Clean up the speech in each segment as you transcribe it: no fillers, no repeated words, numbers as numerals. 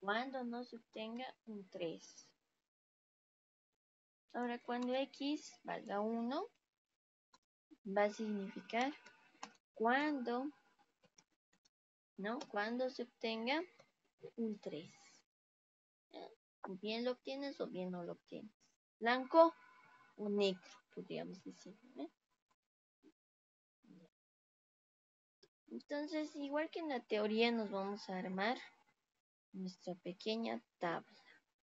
cuando no se obtenga un 3. Ahora, cuando x valga 1, va a significar cuando, ¿no? Cuando se obtenga un 3. O bien lo obtienes o bien no lo obtienes. Blanco o negro, podríamos decir. Entonces, igual que en la teoría, nos vamos a armar nuestra pequeña tabla.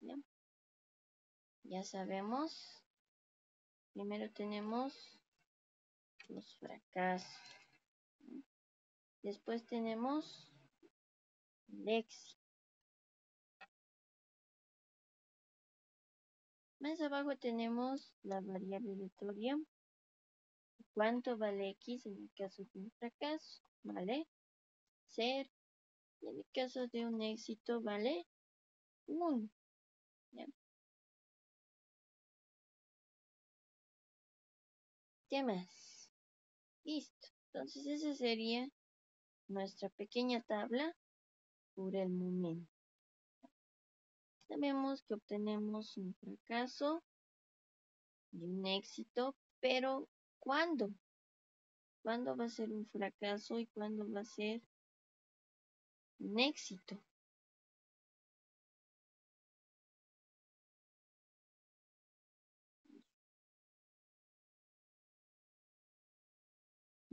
¿Ya? Ya sabemos. Primero tenemos los fracasos. Después tenemos el éxito. Más abajo tenemos la variable de teoría. ¿Cuánto vale x en el caso de un fracaso? Vale 0. Y en el caso de un éxito vale 1. ¿Ya? ¿Qué más? Listo. Entonces esa sería nuestra pequeña tabla por el momento. Sabemos que obtenemos un fracaso y un éxito, pero ¿cuándo? ¿Cuándo va a ser un fracaso y cuándo va a ser un éxito?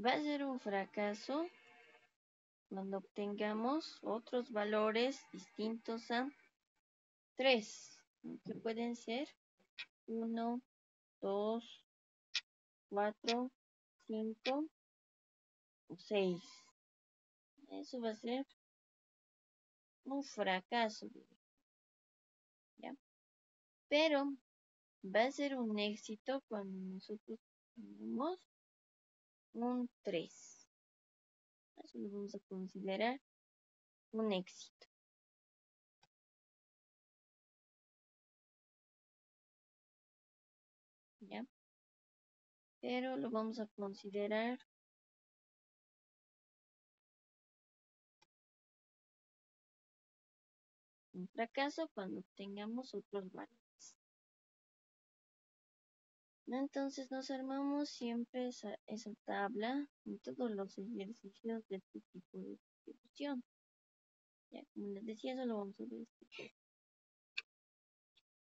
Va a ser un fracaso cuando obtengamos otros valores distintos a 3, que pueden ser 1, 2, 4, 5 o 6. Eso va a ser un fracaso, ¿ya? Pero va a ser un éxito cuando nosotros tenemos un 3. Eso lo vamos a considerar un éxito, ¿ya? Pero lo vamos a considerar un fracaso cuando obtengamos otros valores. Entonces nos armamos siempre esa tabla en todos los ejercicios de este tipo de distribución. Ya, como les decía, eso lo vamos a ver.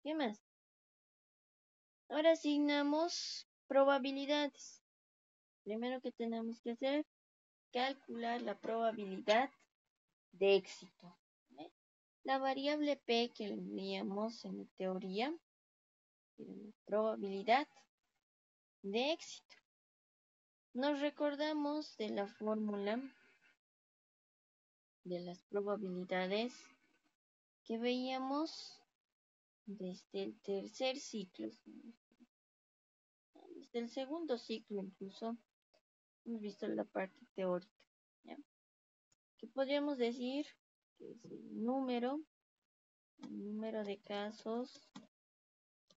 ¿Qué más? Ahora asignamos probabilidades. Primero que tenemos que hacer, calcular la probabilidad de éxito. ¿Ve? La variable P que veíamos en la teoría, era la probabilidad de éxito. Nos recordamos de la fórmula de las probabilidades que veíamos desde el tercer ciclo, desde el segundo ciclo incluso, hemos visto la parte teórica, ¿ya? Que podríamos decir que es el número de casos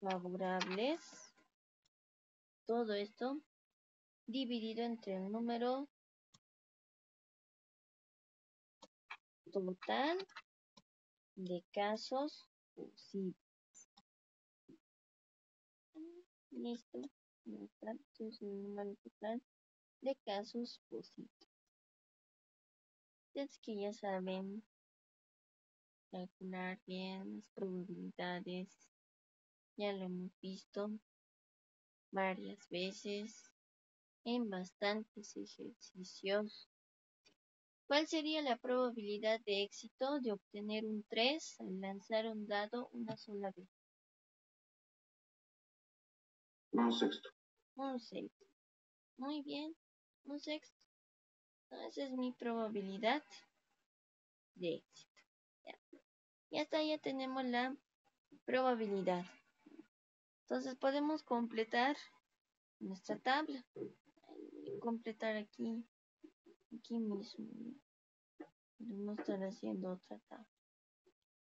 favorables, todo esto dividido entre el número total de casos posibles. Listo. Entonces el número total de casos posibles. Es que ya saben calcular bien las probabilidades. Ya lo hemos visto varias veces en bastantes ejercicios. ¿Cuál sería la probabilidad de éxito de obtener un 3 al lanzar un dado una sola vez? Un sexto. Un sexto. Muy bien, un sexto. Esa es mi probabilidad de éxito. Ya. Y hasta ya tenemos la probabilidad. Entonces podemos completar nuestra tabla. Completar aquí mismo. Pero no estar haciendo otra tabla.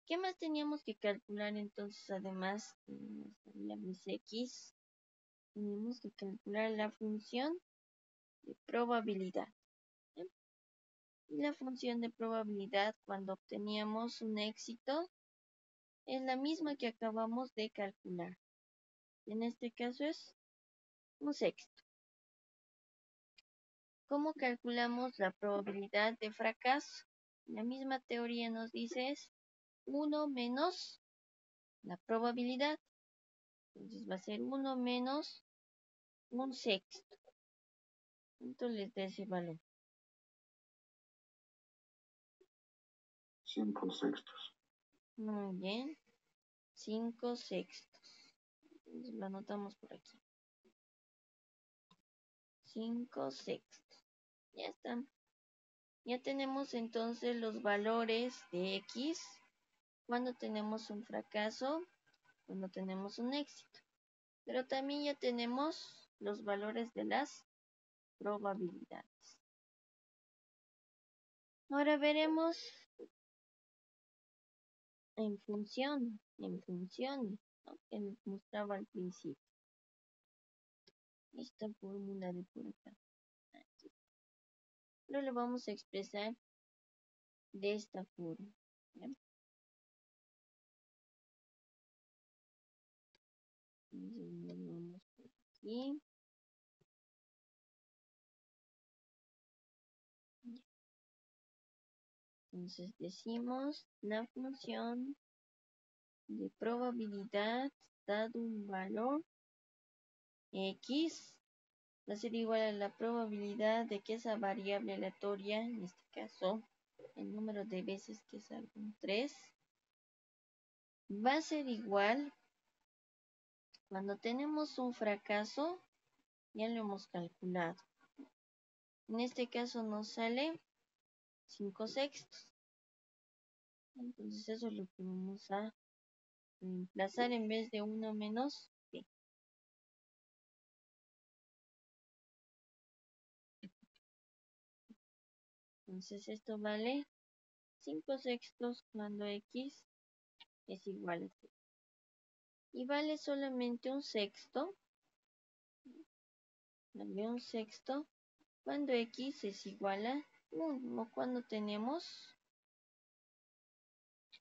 ¿Qué más teníamos que calcular entonces además de las variables x? Tenemos que calcular la función de probabilidad. ¿Sí? Y la función de probabilidad cuando obteníamos un éxito es la misma que acabamos de calcular. En este caso es un sexto. ¿Cómo calculamos la probabilidad de fracaso? La misma teoría nos dice es 1 menos la probabilidad. Entonces va a ser 1 menos un sexto. ¿Cuánto les da ese valor? 5 sextos. Muy bien. 5 sextos. Entonces lo anotamos por aquí. 5 sextos. Ya están. Ya tenemos entonces los valores de X cuando tenemos un fracaso, cuando tenemos un éxito. Pero también ya tenemos los valores de las probabilidades. Ahora veremos en función, ¿no? Que nos mostraba al principio. Esta fórmula de por acá. Pero lo vamos a expresar de esta forma. ¿Ya? Entonces nos vamos por aquí. Entonces decimos la función de probabilidad dado un valor X va a ser igual a la probabilidad de que esa variable aleatoria, en este caso el número de veces que salga un 3, va a ser igual cuando tenemos un fracaso, ya lo hemos calculado. En este caso nos sale 5 sextos. Entonces eso es lo que vamos a reemplazar en vez de 1 menos b. Entonces esto vale 5 sextos cuando x es igual a 0. Y vale solamente un sexto. Vale un sexto cuando x es igual a 1 o cuando tenemos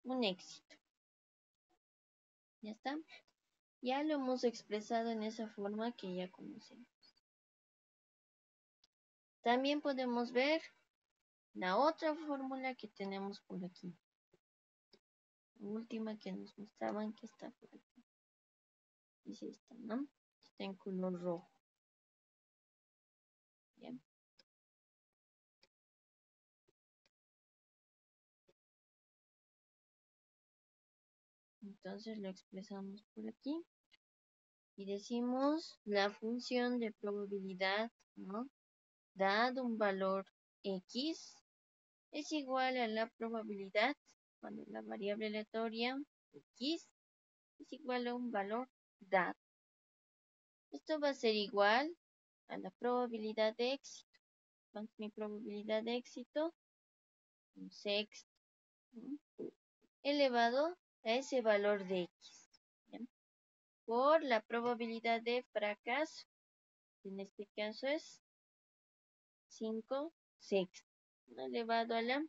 un éxito. ¿Ya está? Ya lo hemos expresado en esa forma que ya conocemos. También podemos ver la otra fórmula que tenemos por aquí. La última que nos mostraban que está por aquí. Es esta, ¿no? Está en color rojo. Bien. Entonces lo expresamos por aquí. Y decimos la función de probabilidad, ¿no? Dado un valor X es igual a la probabilidad cuando la variable aleatoria X es igual a un valor dado. Esto va a ser igual a la probabilidad de éxito. ¿Cuánto es mi probabilidad de éxito? Un sexto, ¿no? Elevado a ese valor de X. ¿Bien? Por la probabilidad de fracaso, en este caso es 5 sextos, ¿no? Elevado a la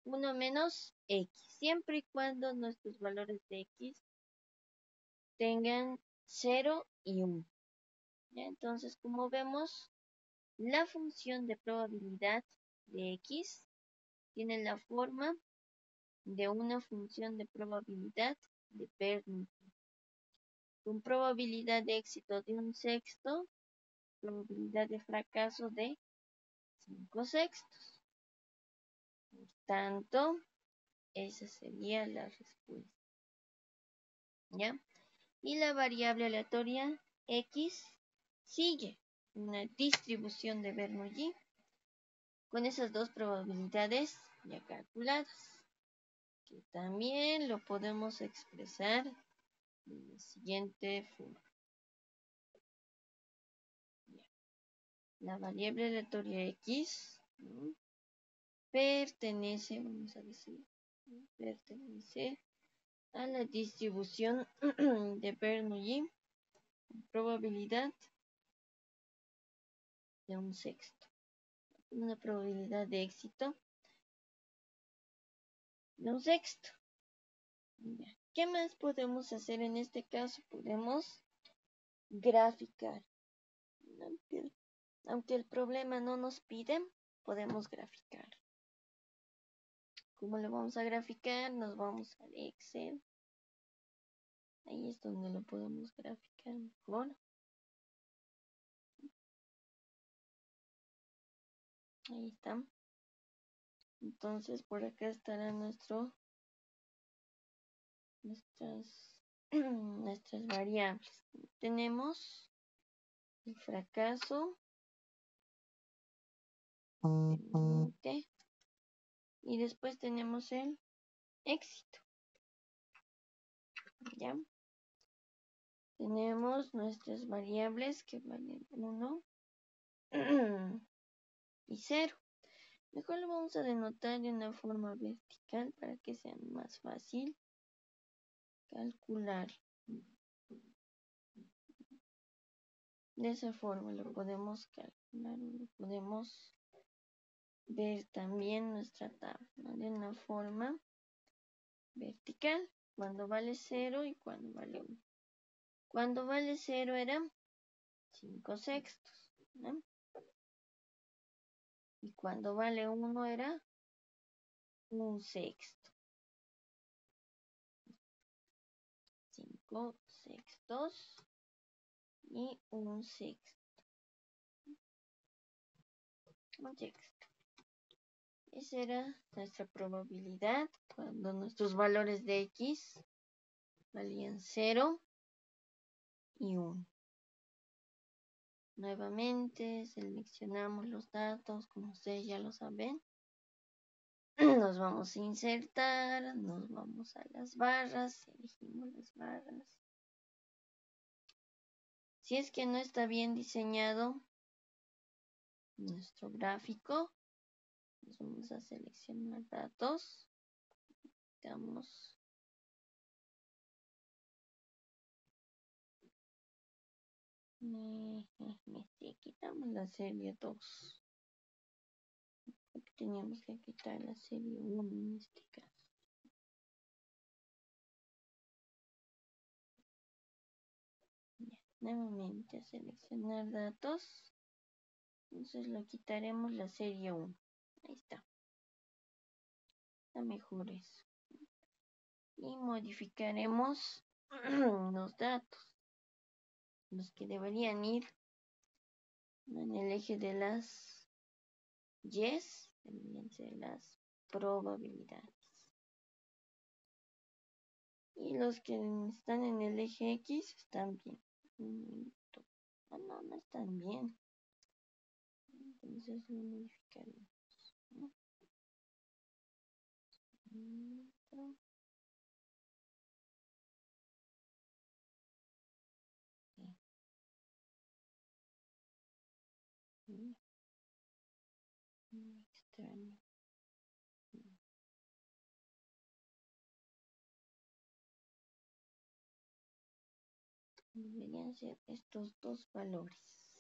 1 menos X, siempre y cuando nuestros valores de X tengan 0 y 1. ¿Ya? Entonces, como vemos, la función de probabilidad de X tiene la forma de una función de probabilidad de Bernoulli. Con probabilidad de éxito de un sexto, probabilidad de fracaso de 5 sextos. Por tanto, esa sería la respuesta. ¿Ya? Y la variable aleatoria X sigue una distribución de Bernoulli con esas dos probabilidades ya calculadas, que también lo podemos expresar de la siguiente forma. La variable aleatoria X, ¿no? Pertenece, vamos a decir, ¿no? Pertenece a la distribución de Bernoulli con probabilidad de un sexto. Una probabilidad de éxito un sexto. Ya. ¿Qué más podemos hacer en este caso? Podemos graficar. Aunque el problema no nos pide, podemos graficar. ¿Cómo lo vamos a graficar? Nos vamos al Excel. Ahí es donde lo podemos graficar mejor. Ahí está. Entonces por acá estará nuestras variables. Tenemos el fracaso. Y después tenemos el éxito. ¿Ya? Tenemos nuestras variables que valen 1 y 0. Mejor lo vamos a denotar de una forma vertical para que sea más fácil calcular. De esa forma lo podemos calcular, lo podemos ver también nuestra tabla, ¿no? De una forma vertical, cuando vale 0 y cuando vale 1. Cuando vale 0 era 5 sextos, ¿no? Y cuando vale 1 era 1 sexto. 5 sextos y 1 sexto. 1 sexto. Esa era nuestra probabilidad cuando nuestros valores de X valían 0 y 1. Nuevamente seleccionamos los datos, como ustedes ya lo saben. Nos vamos a insertar, nos vamos a las barras, elegimos las barras. Si es que no está bien diseñado nuestro gráfico, nos vamos a seleccionar datos. Quitamos quitamos la serie 2. Porque teníamos que quitar la serie 1 en este caso. Ya, nuevamente a seleccionar datos. Entonces lo quitaremos la serie 1. Ahí está. Está mejor eso. Y modificaremos los datos. Los que deberían ir en el eje de las Yes, deberían ser las probabilidades. Y los que están en el eje X están bien. No están bien. Entonces lo modificaremos, ¿no? Extraño. Deberían ser estos dos valores.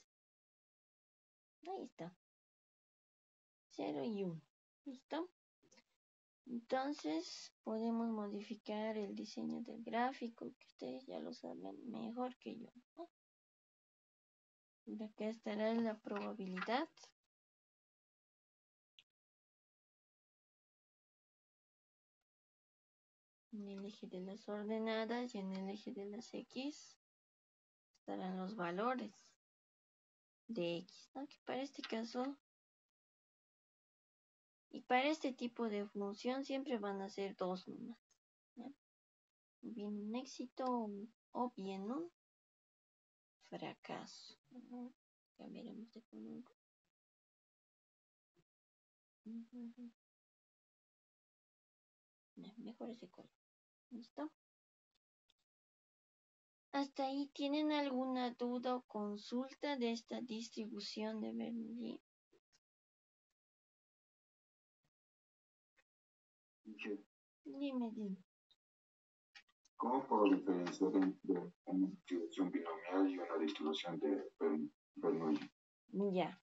Ahí está. 0 y 1. ¿Listo? Entonces podemos modificar el diseño del gráfico, que ustedes ya lo saben mejor que yo, ¿no? Por acá estará la probabilidad. En el eje de las ordenadas y en el eje de las X estarán los valores de X, ¿no? Que para este caso y para este tipo de función siempre van a ser dos nomás, ¿no? Bien un éxito o bien un fracaso, ¿no? Cambiaremos de color. Mejor ese color. ¿Listo? ¿Hasta ahí tienen alguna duda o consulta de esta distribución de Bernoulli? Sí. Dime. ¿Cómo puedo diferenciar entre una distribución binomial y una distribución de Bernoulli? Ya.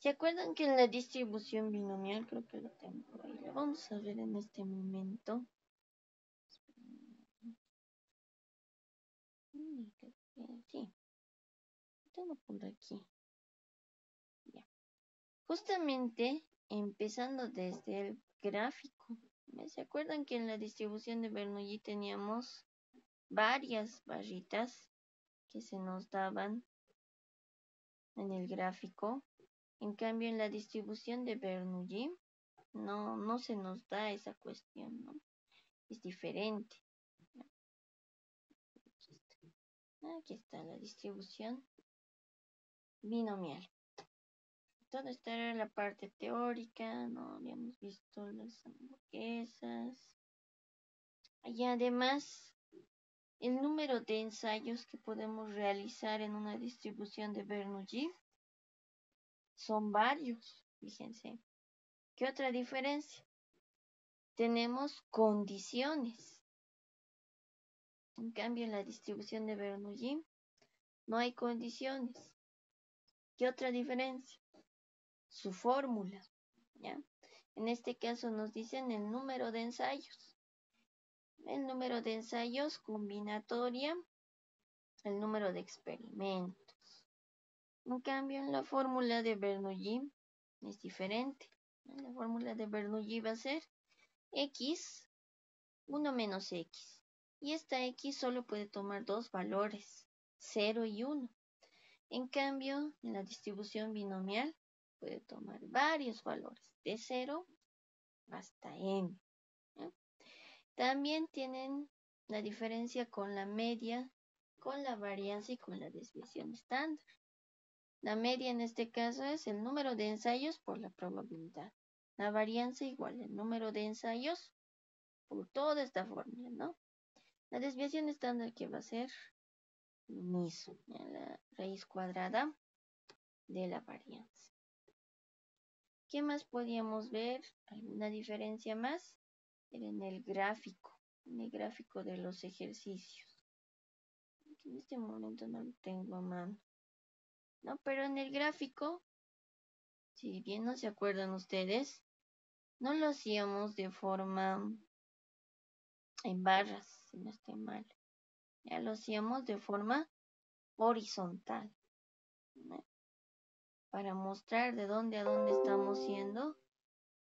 ¿Se acuerdan que en la distribución binomial, creo que lo tengo por ahí, lo vamos a ver en este momento? Sí, lo tengo por aquí. Ya. Justamente empezando desde el gráfico. ¿Se acuerdan que en la distribución de Bernoulli teníamos varias barritas que se nos daban en el gráfico? En cambio, en la distribución de Bernoulli no se nos da esa cuestión, ¿no? Es diferente. Aquí está la distribución binomial. Todo esto era la parte teórica, ¿no? Habíamos visto las hamburguesas. Y además, el número de ensayos que podemos realizar en una distribución de Bernoulli son varios, fíjense. ¿Qué otra diferencia? Tenemos condiciones. En cambio, en la distribución de Bernoulli no hay condiciones. ¿Qué otra diferencia? Su fórmula, ¿ya? En este caso nos dicen el número de ensayos. El número de ensayos combinatoria, el número de experimentos. En cambio, en la fórmula de Bernoulli es diferente. La fórmula de Bernoulli va a ser x, 1 menos x. Y esta x solo puede tomar dos valores, 0 y 1. En cambio, en la distribución binomial puede tomar varios valores, de 0 hasta n. ¿Ya? También tienen la diferencia con la media, con la varianza y con la desviación estándar. La media en este caso es el número de ensayos por la probabilidad. La varianza igual el número de ensayos por toda esta fórmula, ¿no? La desviación estándar que va a ser lo mismo, la raíz cuadrada de la varianza. ¿Qué más podíamos ver? ¿Alguna diferencia más? Era en el gráfico de los ejercicios. En este momento no lo tengo a mano. ¿No? Pero en el gráfico, si bien no se acuerdan ustedes, no lo hacíamos de forma en barras, si no estoy mal. Ya lo hacíamos de forma horizontal, ¿no? Para mostrar de dónde a dónde estamos yendo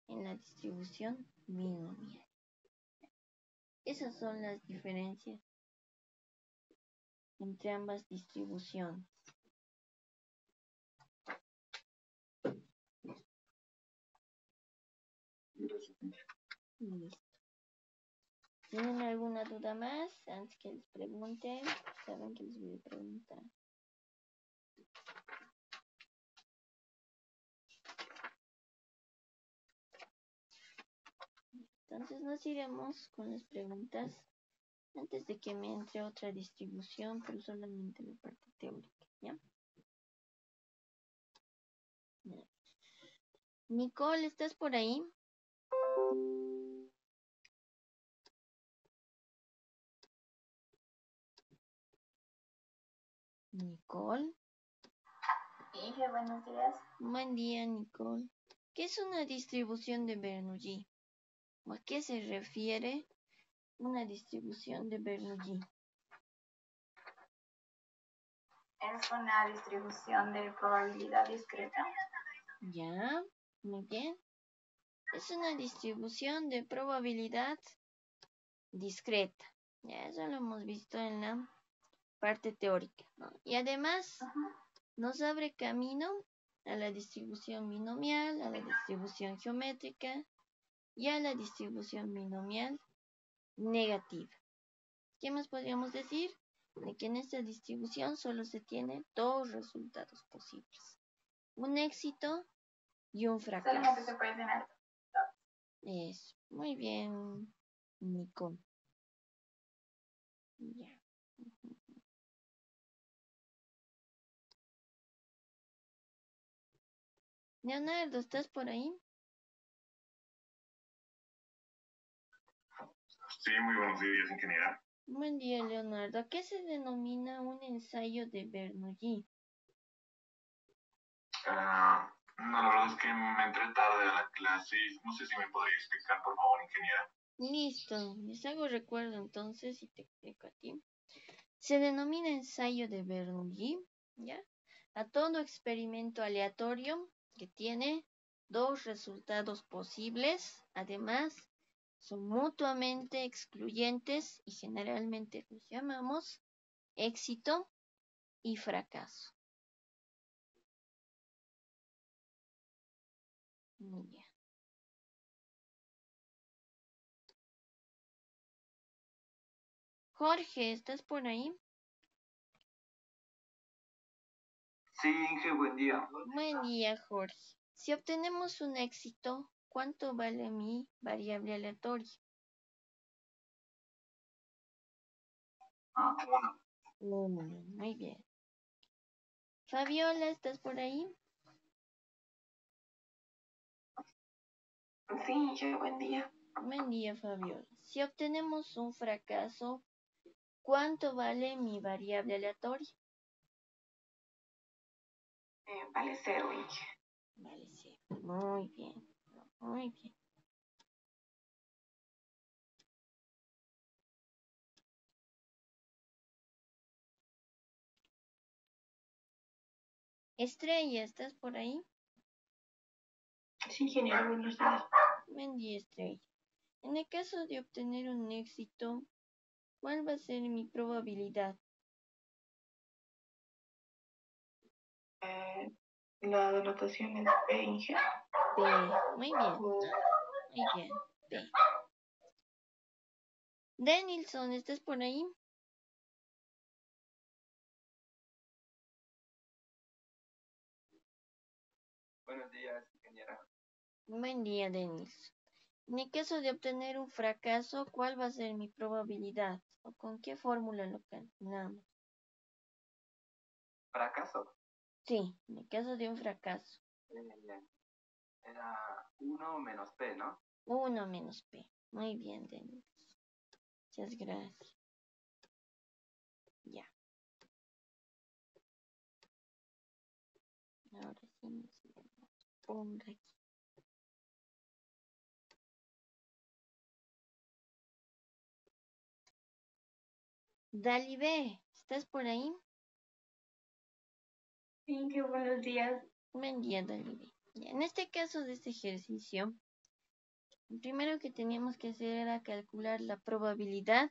en la distribución binomial. Esas son las diferencias entre ambas distribuciones. Gracias. Listo. ¿Tienen alguna duda más? Antes que les pregunte, saben que les voy a preguntar. Entonces nos iremos con las preguntas antes de que me entre otra distribución, pero solamente la parte teórica, ¿ya? Nicole, ¿estás por ahí? Nicole. Dije, buenos días. Buen día, Nicole. ¿Qué es una distribución de Bernoulli? ¿O a qué se refiere una distribución de Bernoulli? Es una distribución de probabilidad discreta. Ya, muy bien. Es una distribución de probabilidad discreta. Ya, eso lo hemos visto en la parte teórica, ¿no? Y además nos abre camino a la distribución binomial, a la distribución geométrica y a la distribución binomial negativa. ¿Qué más podríamos decir? De que en esta distribución solo se tiene dos resultados posibles. Un éxito y un fracaso. Solamente se puede tener. Eso. Muy bien, Nico. Ya. Leonardo, ¿estás por ahí? Sí, muy buenos días, ingeniera. Buen día, Leonardo. ¿A qué se denomina un ensayo de Bernoulli? No, la verdad es que me entré tarde a la clase y no sé si me podría explicar, por favor, ingeniera. Listo, les hago recuerdo entonces y te explico a ti. Se denomina ensayo de Bernoulli, ¿ya? A todo experimento aleatorio que tiene dos resultados posibles, además son mutuamente excluyentes y generalmente los llamamos éxito y fracaso. Muy bien. Jorge, ¿estás por ahí? Sí, Inge, buen día. Buen día, Jorge. Si obtenemos un éxito, ¿cuánto vale mi variable aleatoria? 1. Muy bien. Fabiola, ¿estás por ahí? Sí, Inge, buen día. Buen día, Fabiola. Si obtenemos un fracaso, ¿cuánto vale mi variable aleatoria? Vale 0, Inge. Vale 0. Muy bien. Muy bien. Estrella, ¿estás por ahí? Sí, ingeniero, buenos días. Buen día, Estrella. En el caso de obtener un éxito, ¿cuál va a ser mi probabilidad? La denotación es P, Inge. P. Muy bien. Muy bien. P. Denilson, ¿estás por ahí? Buenos días, ingeniera. Buen día, Denilson. En el caso de obtener un fracaso, ¿cuál va a ser mi probabilidad? ¿O con qué fórmula lo calculamos? ¿Fracaso? Sí, en el caso de un fracaso. Era 1 menos P, ¿no? 1 menos P. Muy bien, Denis. Muchas gracias. Ya. Ahora sí nos pongo aquí. Dalibé, ¿estás por ahí? Sí, Inge, buenos días. Buen día, Dalibé. Ya, en este caso de este ejercicio, lo primero que teníamos que hacer era calcular la probabilidad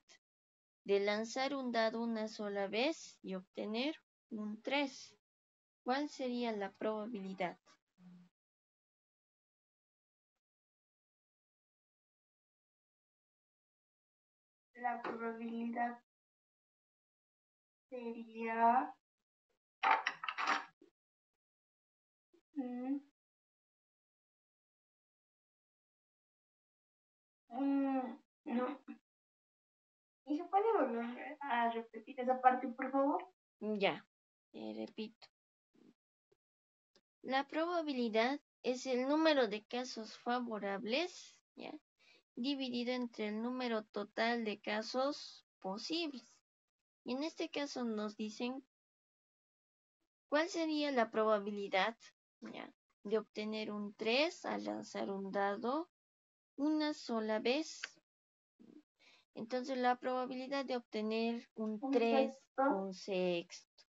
de lanzar un dado una sola vez y obtener un 3. ¿Cuál sería la probabilidad? La probabilidad sería... no. ¿Y se puede volver a repetir esa parte, por favor? Ya, repito. La probabilidad es el número de casos favorables, ¿ya?, dividido entre el número total de casos posibles. Y en este caso nos dicen cuál sería la probabilidad, ¿ya?, de obtener un 3 al lanzar un dado una sola vez. Entonces la probabilidad de obtener un 3, un sexto,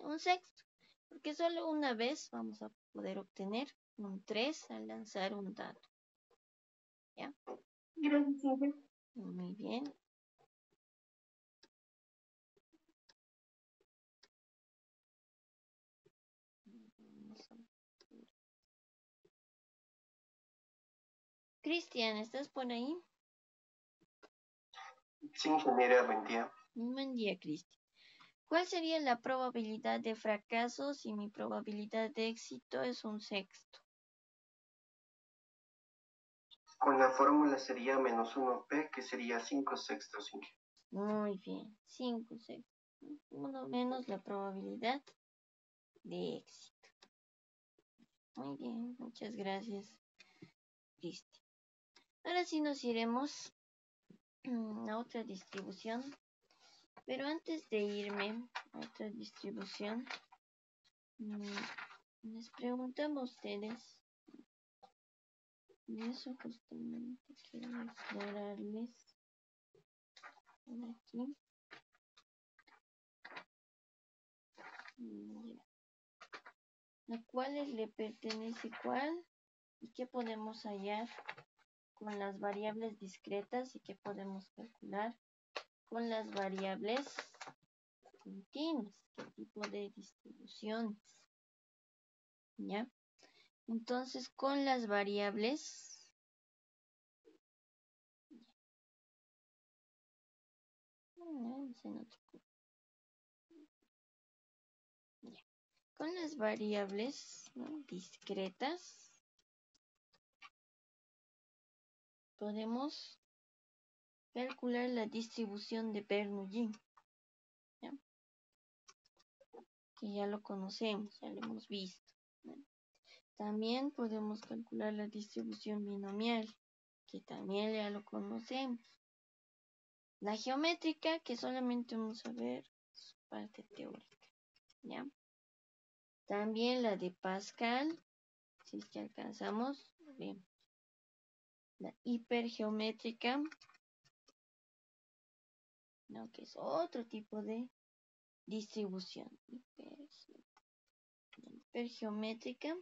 un sexto, porque solo una vez vamos a poder obtener un 3 al lanzar un dado. ¿Ya? Gracias, Inge. Muy bien. Cristian, ¿estás por ahí? Sí, ingeniera, buen día. Buen día, Cristian. ¿Cuál sería la probabilidad de fracaso si mi probabilidad de éxito es un sexto? Con la fórmula sería menos 1P, que sería 5 sextos, Inge. Muy bien, 5 sextos. Uno menos la probabilidad de éxito. Muy bien, muchas gracias, Cristian. Ahora sí nos iremos a otra distribución. Pero antes de irme a otra distribución, Les preguntamos a ustedes. Y eso justamente quiero explorarles por aquí. Ya. ¿A cuáles le pertenece cuál? ¿Y qué podemos hallar con las variables discretas? ¿Y qué podemos calcular con las variables continuas? ¿Qué tipo de distribuciones? ¿Ya? Entonces, con las variables... Con las variables, ¿no?, discretas, podemos calcular la distribución de Bernoulli, ¿ya? Que ya lo conocemos, ya lo hemos visto, ¿no? También podemos calcular la distribución binomial, que también ya lo conocemos. La geométrica, que solamente vamos a ver su parte teórica, ¿ya? También la de Pascal, si es que alcanzamos, bien. La hipergeométrica, ¿no?, que es otro tipo de distribución. Hipergeométrica.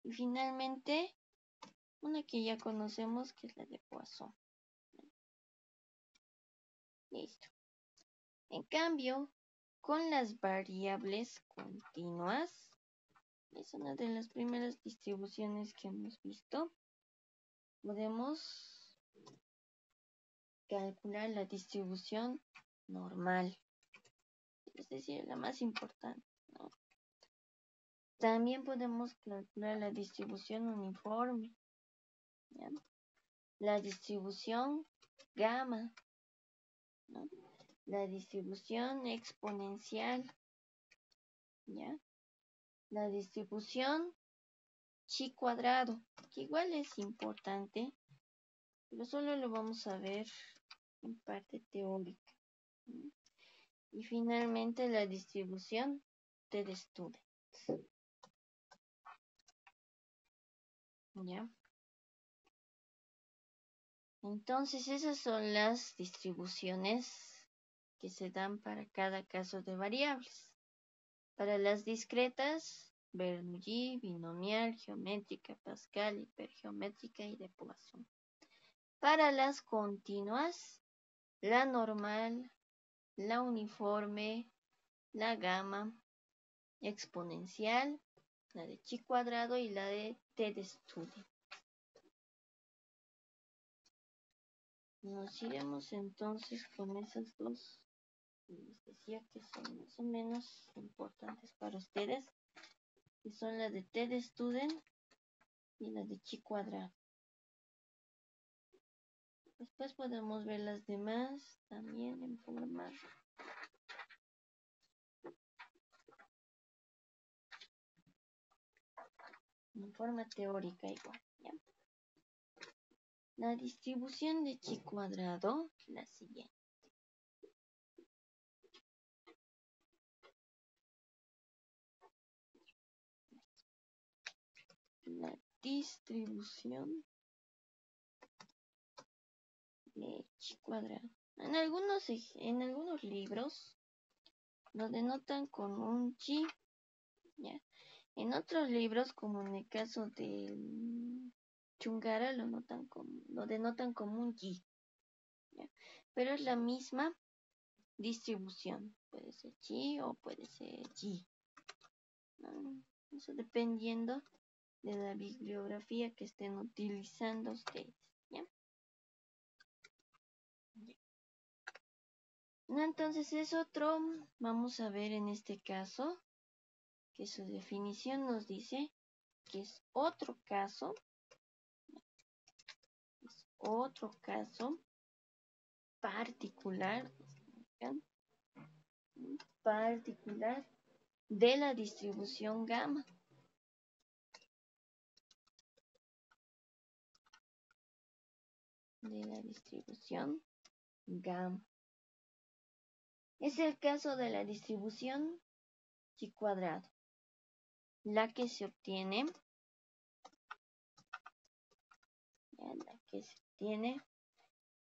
Y finalmente, una que ya conocemos, que es la de Poisson. Listo. En cambio, con las variables continuas, es una de las primeras distribuciones que hemos visto. Podemos calcular la distribución normal, es decir, la más importante, ¿no? También podemos calcular la distribución uniforme, ¿ya? La distribución gamma, ¿no? La distribución exponencial, ¿ya? La distribución chi cuadrado, que igual es importante, pero solo lo vamos a ver en parte teórica, ¿no? Y finalmente la distribución de Student, ¿ya? Entonces esas son las distribuciones que se dan para cada caso de variables. Para las discretas, Bernoulli, binomial, geométrica, Pascal, hipergeométrica y de Poisson. Para las continuas, la normal, la uniforme, la gamma, exponencial, la de chi cuadrado y la de t de Student. Nos iremos entonces con esas dos. Les decía que son más o menos importantes para ustedes, que son la de t de Student y la de chi cuadrado. Después podemos ver las demás también en forma teórica igual, ¿ya? La distribución de chi cuadrado es la siguiente. La distribución de chi cuadrado. En algunos libros lo denotan con un chi, ¿ya? En otros libros, como en el caso de Chungara, lo denotan como un yi, ¿ya? Pero es la misma distribución. Puede ser chi o puede ser yi, ¿no? Eso dependiendo de la bibliografía que estén utilizando ustedes, ¿ya? No, entonces es otro, vamos a ver en este caso, que su definición nos dice que es otro caso particular, particular de la distribución gamma. De la distribución gamma. Es el caso de la distribución chi cuadrado. la que se obtiene, ¿ya? La que se obtiene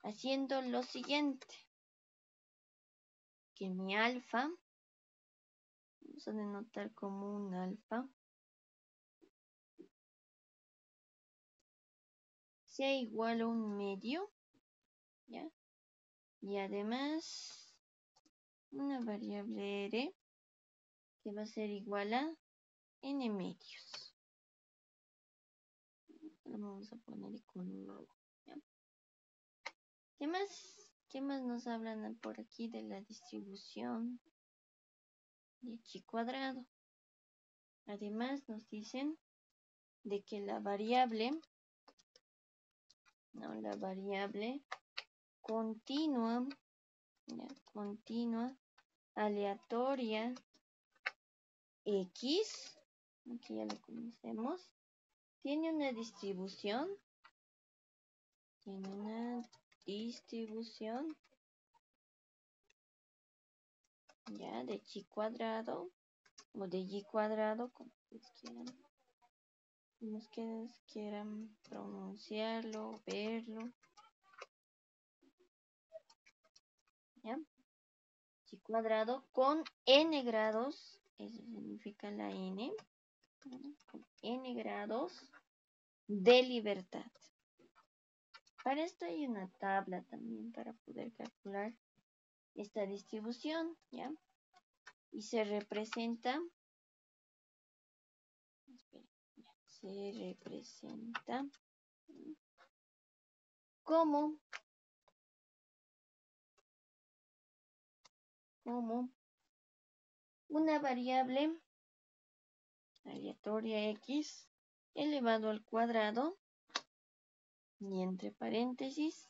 haciendo lo siguiente, que mi alfa, vamos a denotar como un alfa, sea igual a un medio, ¿ya? Y además una variable r que va a ser igual a n medios. Lo vamos a poner con un, ¿ya? ¿Qué más? ¿Qué más nos hablan por aquí de la distribución de chi cuadrado? Además nos dicen de que la variable, no, la variable continua, ¿ya? Continua, aleatoria, x, aquí ya lo conocemos, tiene una distribución, ya de chi cuadrado o de y cuadrado, como ustedes quieran pronunciarlo, verlo, ¿ya? Chi cuadrado con n grados, eso significa la n, ¿no? Con n grados de libertad. Para esto hay una tabla también para poder calcular esta distribución, ¿ya? Y se representa, como una variable aleatoria x elevado al cuadrado y entre paréntesis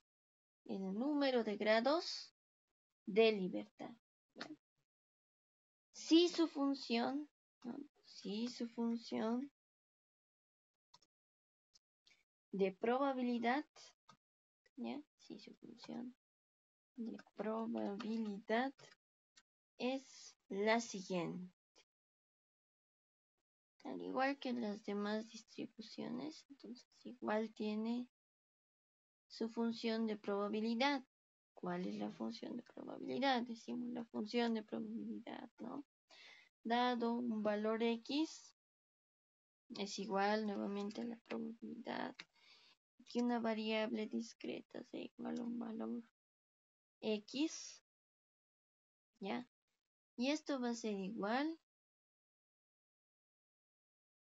el número de grados de libertad, ¿ya? Si su función, ¿no? Si su función de probabilidad, ¿ya? Si su función de probabilidad es la siguiente. Al igual que las demás distribuciones, entonces igual tiene su función de probabilidad. ¿Cuál es la función de probabilidad? Decimos la función de probabilidad, ¿no? Dado un valor x, es igual nuevamente a la probabilidad que una variable discreta sea igual a un valor x, ¿ya? Y esto va a ser igual